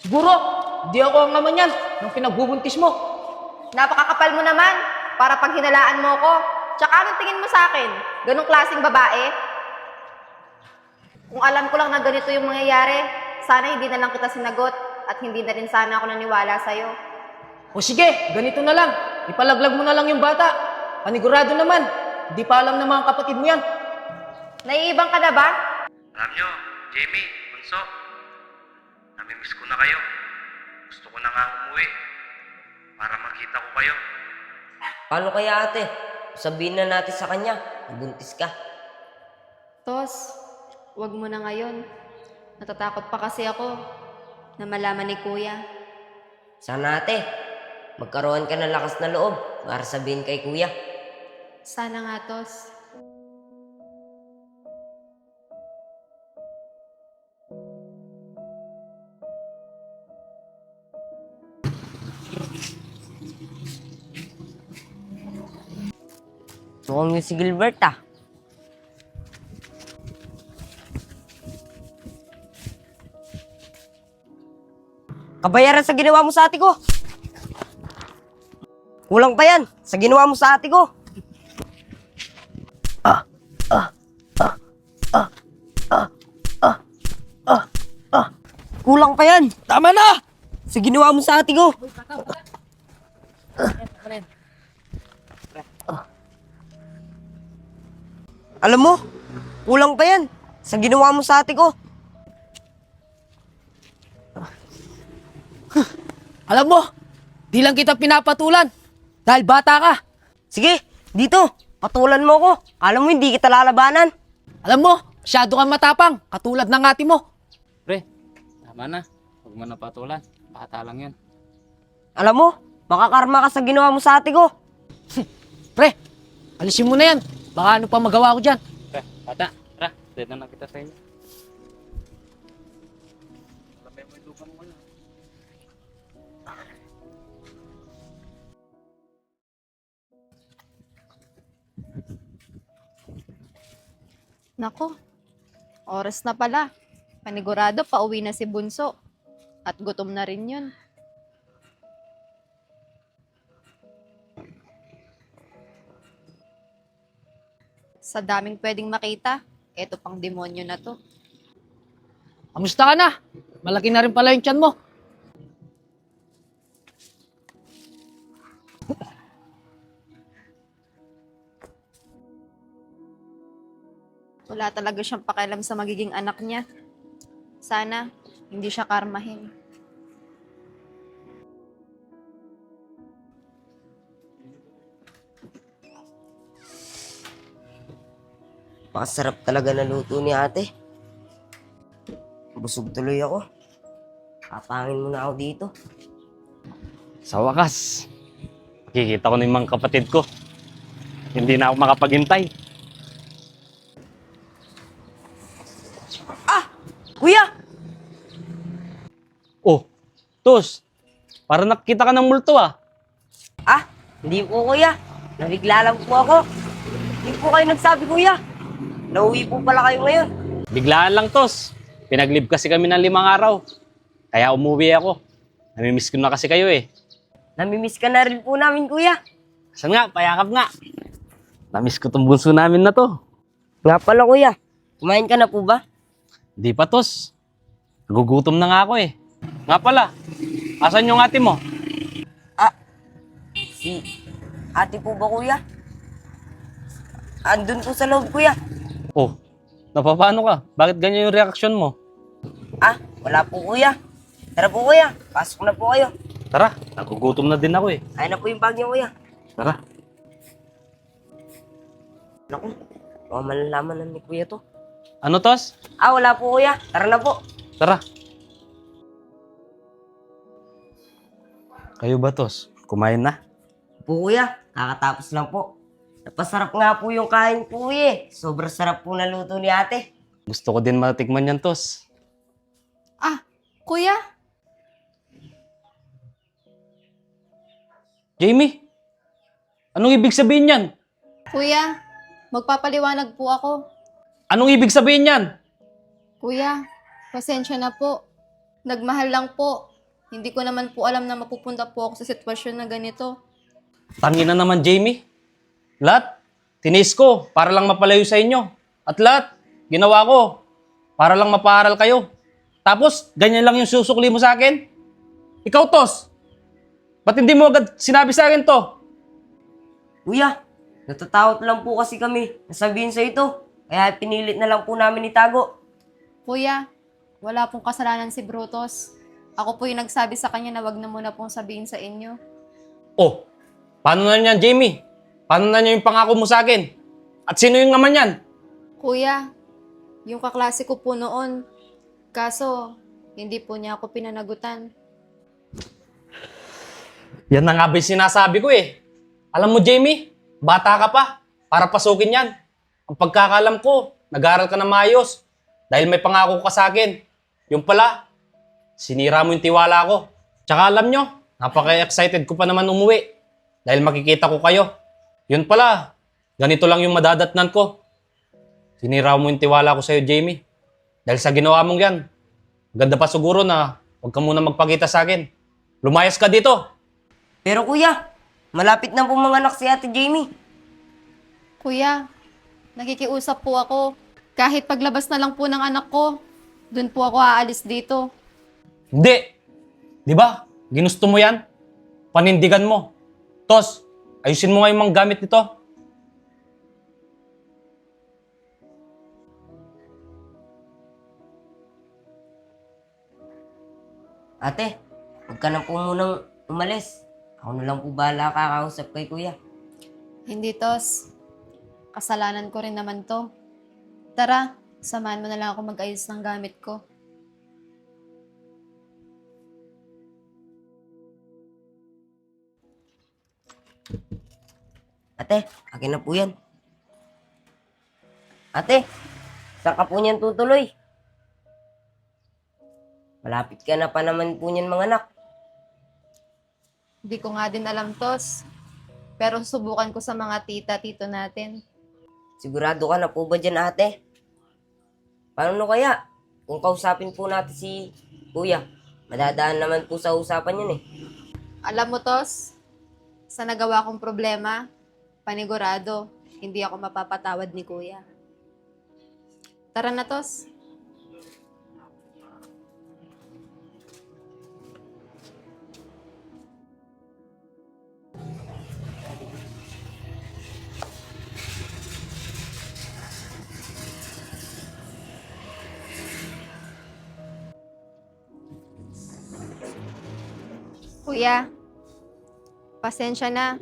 Siguro, di ako ang naman yan nung pinagbubuntis mo. Napakakapal mo naman, para pag hinalaan mo ko. Tsaka anong tingin mo sa akin? Ganong klaseng babae? Kung alam ko lang na ganito yung mangyayari, sana hindi na lang kita sinagot at hindi na rin sana ako naniwala sa'yo. O sige, ganito na lang. Ipalaglag mo na lang yung bata. Panigurado naman, di pa alam ng mga kapatid mo yan. Naiibang ka na ba? Alam nyo, Jamie, Bunso, namimiss ko na kayo. Gusto ko na nga umuwi para makita ko kayo. Paano kaya ate? Sabihin na natin sa kanya, buntis ka. Tos, wag mo na ngayon. Natatakot pa kasi ako na malaman ni Kuya. Sana ate, magkaroon ka ng lakas na loob para sabihin kay kuya. Sana nga, Tos. Mukhang yung si Gilbert ah. Kabayaran sa ginawa mo sa ate ko. Kulang pa yan sa ginawa mo sa ate ko. Kulang pa yan. Tama na! Sa ginawa mo sa ate ko. Alam mo, kulang pa yan sa ginawa mo sa ate ko. Alam mo, di lang kita pinapatulan dahil bata ka. Sige, dito, patulan mo ko. Alam mo, hindi kita lalabanan. Alam mo, masyado kang matapang, katulad ng ate mo. Pre, tama na. Huwag mo na patulan. Bata lang yan. Alam mo, makakarma ka sa ginawa mo sa ate ko. Pre, alisin mo na yan. Baka ano pa magawa ko dyan. Pre, bata. Tara, dito na kita sa inyo. Lamay mo yung lupa mo na. Nako, oras na pala. Panigurado, pauwi na si Bunso. At gutom na rin yun. Sa daming pwedeng makita, eto pang demonyo na to. Kamusta ka na? Malaki na rin pala yung tiyan mo. Wala talaga siyang pakialam sa magiging anak niya. Sana, hindi siya karmahin. Pakasarap talaga na luto ni ate. Busog tuloy ako. Kapangin mo na ako dito. Sa wakas, makikita ko na yung mga kapatid ko. Hindi na ako makapaghintay. Kuya! Oh, Tos, para nakita ka ng multo ah. Hindi po kuya. Nabigla lang po ako. Hindi po kayo nagsabi kuya. Nauwi po pala kayo ngayon. Biglaan lang, Tos. Pinaglib kasi kami ng 5 araw. Kaya umuwi ako. Namimiss ko na kasi kayo eh. Namimiss ka na rin po namin kuya. Saan nga? Payakap nga. Namiss ko tong bunso namin na to. Nga pala kuya, kumain ka na po ba? Di pa, Tos. Nagugutom na nga ako eh. Nga pala, asan yung ate mo? Si ate po ba kuya? Andun po sa loob kuya. Oh, napapano ka? Bakit ganyan yung reaksyon mo? Wala po kuya. Tara po kuya, pasok na po kayo. Tara, nagugutom na din ako eh. Ayun na po yung bag niyo kuya. Tara. Naku, baka malalaman na ni kuya to. Ano, Tos? Wala po kuya. Tara na po. Tara. Kayo ba, Tos? Kumain na? Po kuya, kakatapos lang po. Napasarap nga po yung kain po eh. Sobrang sarap po na luto ni ate. Gusto ko din matikman yan, Tos. Kuya, Jamie, anong ibig sabihin yan? Kuya, magpapaliwanag po ako. Anong ibig sabihin yan? Kuya, pasensya na po. Nagmahal lang po. Hindi ko naman po alam na mapupunta po ako sa sitwasyon na ganito. Tangina naman, Jamie. Lahat, tinis ko para lang mapalayo sa inyo. At lahat, ginawa ko para lang mapaaral kayo. Tapos, ganyan lang yung susukli mo sa akin? Ikaw, Tos, ba't hindi mo agad sinabi sa akin to? Kuya, natatakot lang po kasi kami nasabihin sa ito. Kaya pinilit na lang po namin itago. Kuya, wala pong kasalanan si Brutus. Ako po yung nagsabi sa kanya na wag na muna pong sabihin sa inyo. Oh, paano na niyan, Jamie? Paano na niya yung pangako mo sa akin? At sino yung naman yan? Kuya, yung kaklase ko po noon. Kaso, hindi po niya ako pinanagutan. Yan na nga ba yung sinasabi ko eh. Alam mo, Jamie, bata ka pa para pasukin yan. Ang pagkakalam ko, nag-aaral ka na maayos dahil may pangako ka sa akin. Yung pala, sinira mo yung tiwala ko. Tsaka alam nyo, napaka-excited ko pa naman umuwi dahil makikita ko kayo. Yun pala, ganito lang yung madadatnan ko. Sinira mo yung tiwala ko sa'yo, Jamie. Dahil sa ginawa mong yan, ganda pa siguro na huwag ka muna magpakita sa akin. Lumayas ka dito. Pero kuya, malapit na po mga anak si Ate Jamie. Kuya, nakikiusap po ako. Kahit paglabas na lang po ng anak ko, dun po ako aalis dito. Hindi. Di ba? Ginusto mo yan? Panindigan mo. Tos, ayusin mo nga yung mga gamit nito. Ate, huwag ka na po munang umalis. Ako na lang po bahala kakausap kay kuya. Hindi, Tos. Kasalanan ko rin naman to. Tara, samahan mo na lang ako mag-ayos ng gamit ko. Ate, akin na po yan. Ate, saan ka po niyan tutuloy? Malapit ka na pa naman po niyan mga anak. Hindi ko nga din alam, Tos. Pero subukan ko sa mga tita-tito natin. Sigurado ka na po ba dyan, ate? Paano kaya? Kung kausapin po natin si kuya, madadaan naman po sa usapan yun eh. Alam mo, Tos, sa nagawa kong problema, panigurado, hindi ako mapapatawad ni Kuya. Tara na, Tos. Kuya, pasensya na.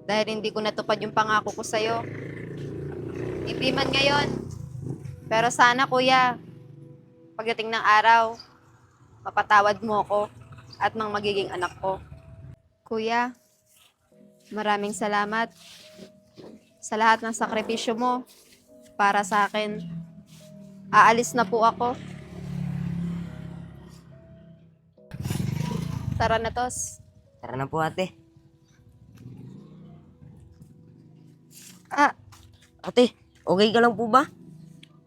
Dahil hindi ko natupad yung pangako ko sa'yo. Hindi man ngayon. Pero sana, Kuya, pagdating ng araw, mapatawad mo ako at ng magiging anak ko. Kuya, maraming salamat sa lahat ng sakripisyo mo para sa akin. Aalis na po ako. Tara na, Tos. Tara na po ate. Ah, Ate, okay ka lang po ba?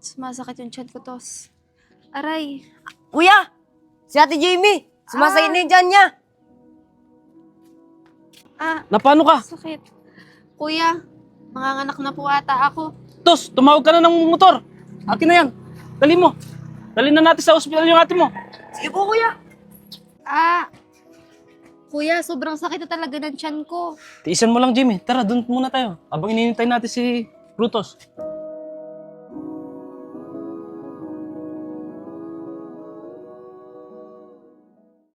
sumasakit yung tiyan ko, Tos. Aray. Kuya! Si Ate Jamie! Sumasakit na yung tiyan niya! Ah, Na paano ka? sakit. Kuya, manganganak na po ata ako. Tos, tumawag ka na ng motor. Akin na yan. Dali mo. Dali na natin sa ospital yung ate mo. Sige po kuya! Ah, Kuya, sobrang sakit na talaga ng tiyan ko. Tiisan mo lang, Jimmy. Tara, doon muna tayo. Habang ininintay natin si Brutus.